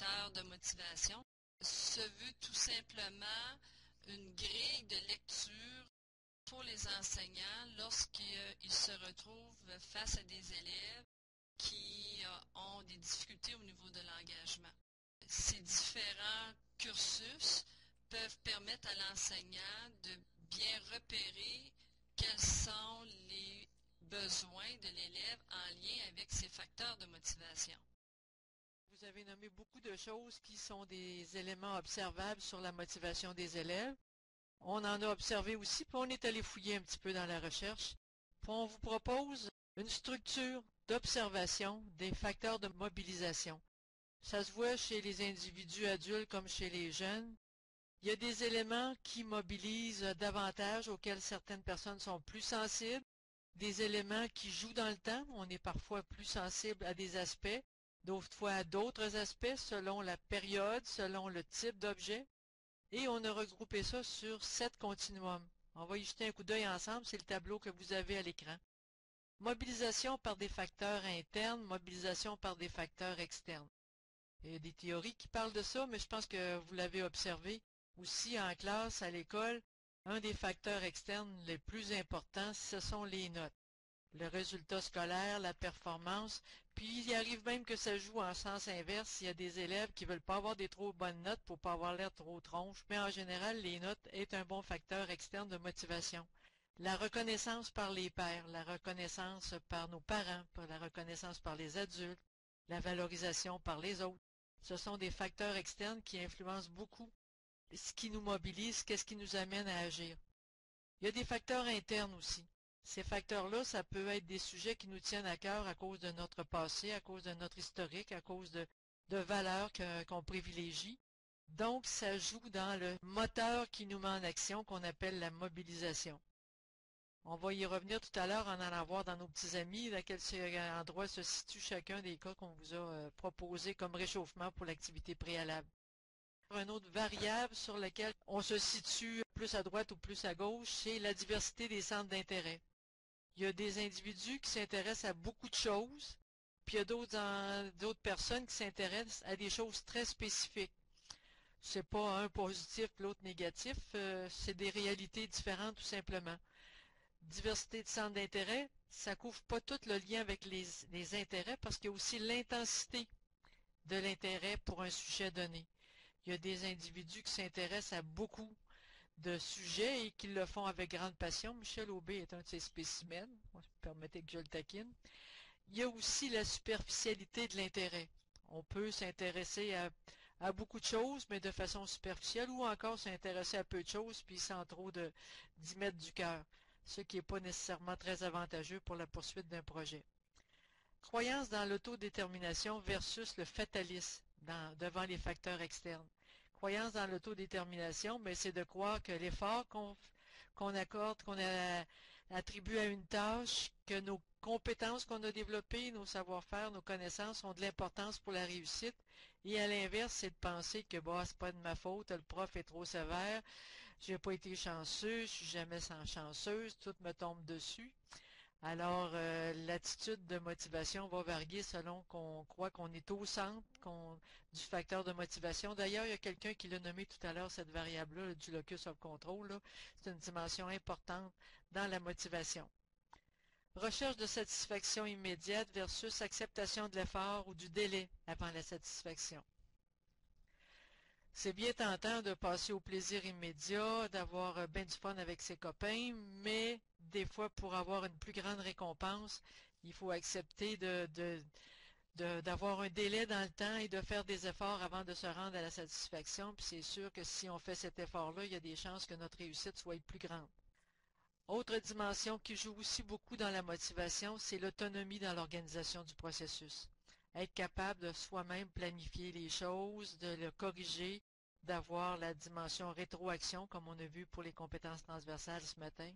facteurs de motivation se veut tout simplement une grille de lecture pour les enseignants lorsqu'ils se retrouvent face à des élèves qui ont des difficultés au niveau de l'engagement. Ces différents cursus peuvent permettre à l'enseignant de bien repérer quels sont les besoins de l'élève en lien avec ces facteurs de motivation. Vous avez nommé beaucoup de choses qui sont des éléments observables sur la motivation des élèves. On en a observé aussi, puis on est allé fouiller un petit peu dans la recherche. Puis on vous propose une structure d'observation des facteurs de mobilisation. Ça se voit chez les individus adultes comme chez les jeunes. Il y a des éléments qui mobilisent davantage, auxquels certaines personnes sont plus sensibles, des éléments qui jouent dans le temps. On est parfois plus sensible à des aspects, d'autres fois à d'autres aspects, selon la période, selon le type d'objet. Et on a regroupé ça sur 7 continuums. On va y jeter un coup d'œil ensemble, c'est le tableau que vous avez à l'écran. Mobilisation par des facteurs internes, mobilisation par des facteurs externes. Il y a des théories qui parlent de ça, mais je pense que vous l'avez observé aussi en classe, à l'école. Un des facteurs externes les plus importants, ce sont les notes. Le résultat scolaire, la performance, puis il arrive même que ça joue en sens inverse. Il y a des élèves qui veulent pas avoir des trop bonnes notes pour pas avoir l'air trop tronche, mais en général, les notes est un bon facteur externe de motivation. La reconnaissance par les pairs, la reconnaissance par nos parents, la reconnaissance par les adultes, la valorisation par les autres. Ce sont des facteurs externes qui influencent beaucoup ce qui nous mobilise, qu'est-ce qui nous amène à agir. Il y a des facteurs internes aussi. Ces facteurs-là, ça peut être des sujets qui nous tiennent à cœur à cause de notre passé, à cause de notre historique, à cause de valeurs qu'on privilégie. Donc, ça joue dans le moteur qui nous met en action, qu'on appelle la mobilisation. On va y revenir tout à l'heure en allant voir dans nos petits amis à quel endroit se situe chacun des cas qu'on vous a proposés comme réchauffement pour l'activité préalable. Une autre variable sur laquelle on se situe plus à droite ou plus à gauche, c'est la diversité des centres d'intérêt. Il y a des individus qui s'intéressent à beaucoup de choses, puis il y a d'autres personnes qui s'intéressent à des choses très spécifiques. C'est pas un positif, l'autre négatif, c'est des réalités différentes tout simplement. Diversité de centres d'intérêt, ça couvre pas tout le lien avec les intérêts parce qu'il y a aussi l'intensité de l'intérêt pour un sujet donné. Il y a des individus qui s'intéressent à beaucoup de sujets et qui le font avec grande passion. Michel Aubé est un de ces spécimens. Permettez que je le taquine. Il y a aussi la superficialité de l'intérêt. On peut s'intéresser à beaucoup de choses, mais de façon superficielle, ou encore s'intéresser à peu de choses, puis sans trop d'y mettre du cœur, ce qui n'est pas nécessairement très avantageux pour la poursuite d'un projet. Croyance dans l'autodétermination versus le fatalisme devant les facteurs externes. Croyance dans l'autodétermination, mais c'est de croire que l'effort qu'on accorde, attribue à une tâche, que nos compétences qu'on a développées, nos savoir-faire, nos connaissances ont de l'importance pour la réussite. Et à l'inverse, c'est de penser que bah, c'est pas de ma faute, le prof est trop sévère, j'ai pas été chanceux, je suis jamais sans chanceuse, tout me tombe dessus. Alors, l'attitude de motivation va varier selon qu'on croit qu'on est au centre du facteur de motivation. D'ailleurs, il y a quelqu'un qui l'a nommé tout à l'heure, cette variable-là, du locus of control, là. C'est une dimension importante dans la motivation. Recherche de satisfaction immédiate versus acceptation de l'effort ou du délai avant la satisfaction. C'est bien tentant de passer au plaisir immédiat, d'avoir bien du fun avec ses copains, mais des fois, pour avoir une plus grande récompense, il faut accepter d'avoir un délai dans le temps et de faire des efforts avant de se rendre à la satisfaction. Puis c'est sûr que si on fait cet effort-là, il y a des chances que notre réussite soit plus grande. Autre dimension qui joue aussi beaucoup dans la motivation, c'est l'autonomie dans l'organisation du processus. Être capable de soi-même planifier les choses, de le corriger, d'avoir la dimension rétroaction, comme on a vu pour les compétences transversales ce matin.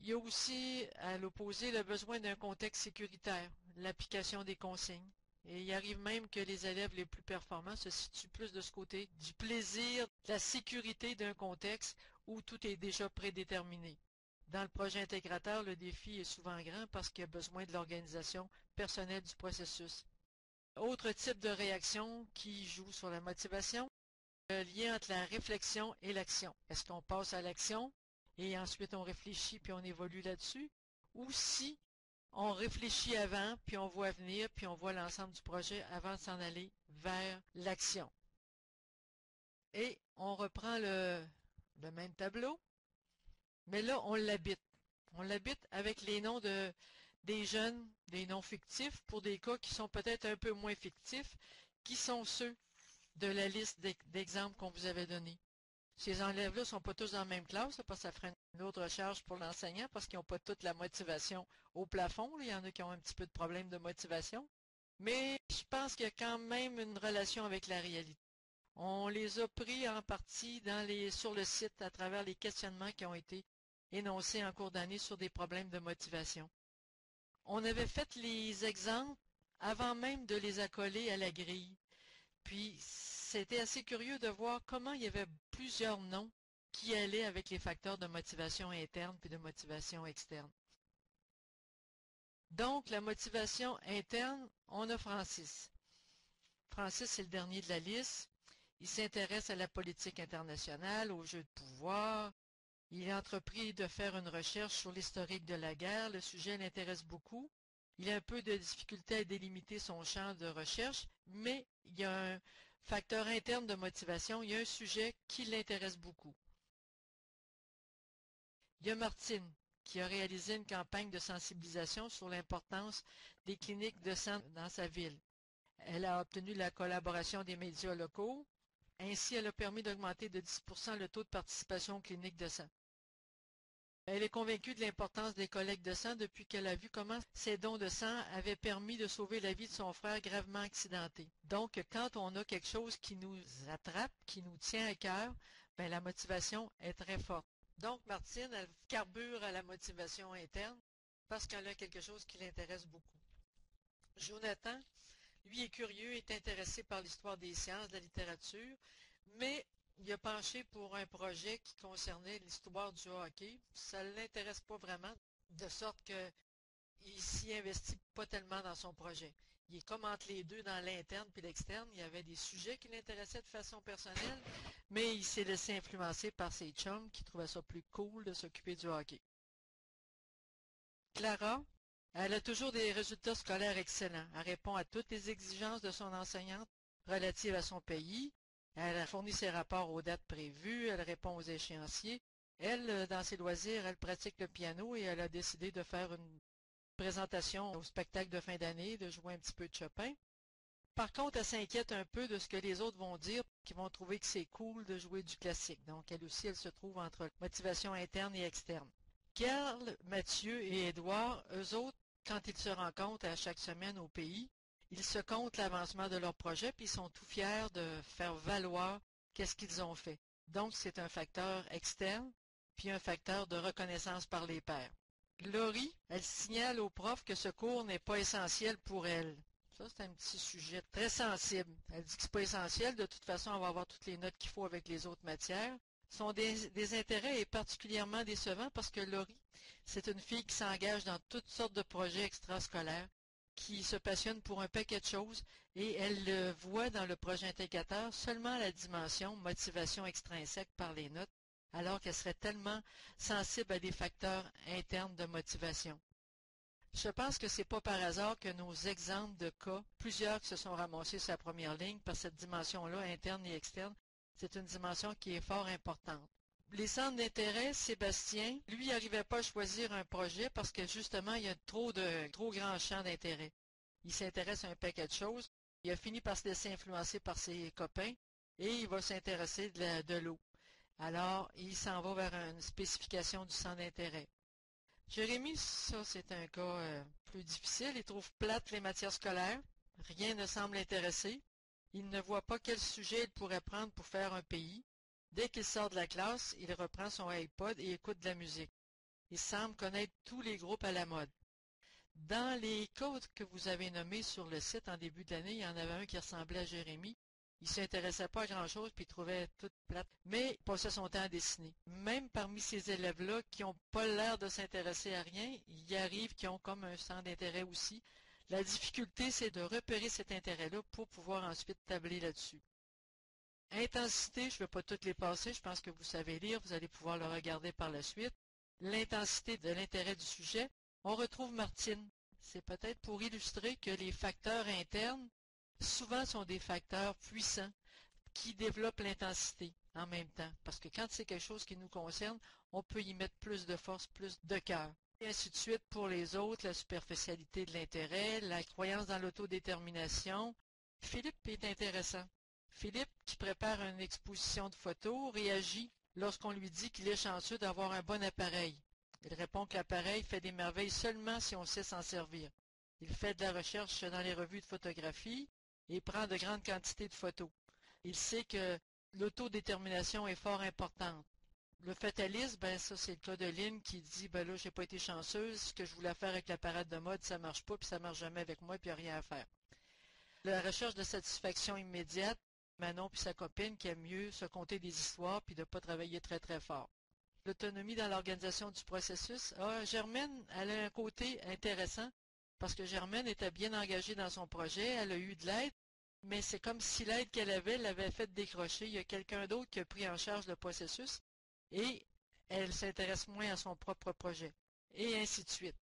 Il y a aussi, à l'opposé, le besoin d'un contexte sécuritaire, l'application des consignes. Et il arrive même que les élèves les plus performants se situent plus de ce côté du plaisir, de la sécurité d'un contexte où tout est déjà prédéterminé. Dans le projet intégrateur, le défi est souvent grand parce qu'il y a besoin de l'organisation personnelle du processus. Autre type de réaction qui joue sur la motivation, le lien entre la réflexion et l'action. Est-ce qu'on passe à l'action et ensuite on réfléchit puis on évolue là-dessus? Ou si on réfléchit avant, puis on voit venir, puis on voit l'ensemble du projet avant de s'en aller vers l'action. Et on reprend le même tableau, mais là, on l'habite. On l'habite avec les noms des jeunes, des noms fictifs, pour des cas qui sont peut-être un peu moins fictifs, qui sont ceux de la liste d'exemples qu'on vous avait donnés. Ces élèves-là ne sont pas tous dans la même classe, parce que ça ferait une autre charge pour l'enseignant, parce qu'ils n'ont pas toute la motivation au plafond. Il y en a qui ont un petit peu de problème de motivation. Mais je pense qu'il y a quand même une relation avec la réalité. On les a pris en partie sur le site à travers les questionnements qui ont été énoncés en cours d'année sur des problèmes de motivation. On avait fait les exemples avant même de les accoler à la grille. Puis, c'était assez curieux de voir comment il y avait plusieurs noms qui allaient avec les facteurs de motivation interne puis de motivation externe. Donc, la motivation interne, on a Francis. Francis, c'est le dernier de la liste. Il s'intéresse à la politique internationale, aux jeux de pouvoir. Il a entrepris de faire une recherche sur l'historique de la guerre. Le sujet l'intéresse beaucoup. Il a un peu de difficulté à délimiter son champ de recherche, mais il y a un facteur interne de motivation. Il y a un sujet qui l'intéresse beaucoup. Il y a Martine, qui a réalisé une campagne de sensibilisation sur l'importance des cliniques de sang dans sa ville. Elle a obtenu la collaboration des médias locaux. Ainsi, elle a permis d'augmenter de 10% le taux de participation aux cliniques de sang. Elle est convaincue de l'importance des collectes de sang depuis qu'elle a vu comment ces dons de sang avaient permis de sauver la vie de son frère gravement accidenté. Donc, quand on a quelque chose qui nous attrape, qui nous tient à cœur, ben, la motivation est très forte. Donc, Martine, elle carbure à la motivation interne parce qu'elle a quelque chose qui l'intéresse beaucoup. Jonathan, lui, est curieux, est intéressé par l'histoire des sciences, de la littérature, mais il a penché pour un projet qui concernait l'histoire du hockey. Ça ne l'intéresse pas vraiment, de sorte qu'il s'y investit pas tellement dans son projet. Il est comme entre les deux dans l'interne puis l'externe. Il y avait des sujets qui l'intéressaient de façon personnelle, mais il s'est laissé influencer par ses chums qui trouvaient ça plus cool de s'occuper du hockey. Clara, elle a toujours des résultats scolaires excellents. Elle répond à toutes les exigences de son enseignante relatives à son pays. Elle a fourni ses rapports aux dates prévues. Elle répond aux échéanciers. Elle, dans ses loisirs, elle pratique le piano et elle a décidé de faire une présentation au spectacle de fin d'année, de jouer un petit peu de Chopin. Par contre, elle s'inquiète un peu de ce que les autres vont dire, qui vont trouver que c'est cool de jouer du classique. Donc, elle aussi, elle se trouve entre motivation interne et externe. Karl, Mathieu et Édouard, eux autres, quand ils se rencontrent à chaque semaine au pays, ils se comptent l'avancement de leur projet puis ils sont tout fiers de faire valoir qu'est-ce qu'ils ont fait. Donc, c'est un facteur externe puis un facteur de reconnaissance par les pairs. Laurie, elle signale aux profs que ce cours n'est pas essentiel pour elle. Ça, c'est un petit sujet très sensible. Elle dit que c'est pas essentiel. De toute façon, on va avoir toutes les notes qu'il faut avec les autres matières. Son désintérêt est particulièrement décevant parce que Laurie, c'est une fille qui s'engage dans toutes sortes de projets extrascolaires, qui se passionne pour un paquet de choses et elle voit dans le projet intégrateur seulement la dimension motivation extrinsèque par les notes, alors qu'elle serait tellement sensible à des facteurs internes de motivation. Je pense que c'est pas par hasard que nos exemples de cas, plusieurs qui se sont ramassés sur la première ligne, par cette dimension-là, interne et externe, c'est une dimension qui est fort importante. Les centres d'intérêt, Sébastien, lui, n'arrivait pas à choisir un projet parce que justement, il y a trop grands champs d'intérêt. Il s'intéresse à un paquet de choses. Il a fini par se laisser influencer par ses copains et il va s'intéresser de l'eau. Alors, il s'en va vers une spécification du centre d'intérêt. Jérémy, ça, c'est un cas plus difficile. Il trouve plates les matières scolaires. Rien ne semble l'intéresser. Il ne voit pas quel sujet il pourrait prendre pour faire un pays. Dès qu'il sort de la classe, il reprend son iPod et écoute de la musique. Il semble connaître tous les groupes à la mode. Dans les cas que vous avez nommés sur le site en début d'année, il y en avait un qui ressemblait à Jérémy. Il ne s'intéressait pas à grand-chose puis il trouvait tout plate, mais il passait son temps à dessiner. Même parmi ces élèves-là qui n'ont pas l'air de s'intéresser à rien, il y arrive qui ont comme un centre d'intérêt aussi, La difficulté, c'est de repérer cet intérêt-là pour pouvoir ensuite tabler là-dessus. Intensité, je ne vais pas toutes les passer, je pense que vous savez lire, vous allez pouvoir le regarder par la suite. L'intensité de l'intérêt du sujet, on retrouve Martine. C'est peut-être pour illustrer que les facteurs internes, souvent sont des facteurs puissants qui développent l'intensité en même temps. Parce que quand c'est quelque chose qui nous concerne, on peut y mettre plus de force, plus de cœur. Et ainsi de suite pour les autres, la superficialité de l'intérêt, la croyance dans l'autodétermination. Philippe est intéressant. Philippe, qui prépare une exposition de photos, réagit lorsqu'on lui dit qu'il est chanceux d'avoir un bon appareil. Il répond que l'appareil fait des merveilles seulement si on sait s'en servir. Il fait de la recherche dans les revues de photographie et prend de grandes quantités de photos. Il sait que l'autodétermination est fort importante. Le fatalisme, ben ça c'est le cas de Lynn qui dit ben là j'ai pas été chanceuse, ce que je voulais faire avec la parade de mode ça marche pas puis ça marche jamais avec moi puis il n'y a rien à faire. La recherche de satisfaction immédiate, Manon puis sa copine qui aime mieux se conter des histoires puis de pas travailler très très fort. L'autonomie dans l'organisation du processus. Germaine, elle a un côté intéressant parce que Germaine était bien engagée dans son projet, elle a eu de l'aide, mais c'est comme si l'aide qu'elle avait l'avait fait décrocher. Il y a quelqu'un d'autre qui a pris en charge le processus et elle s'intéresse moins à son propre projet, et ainsi de suite.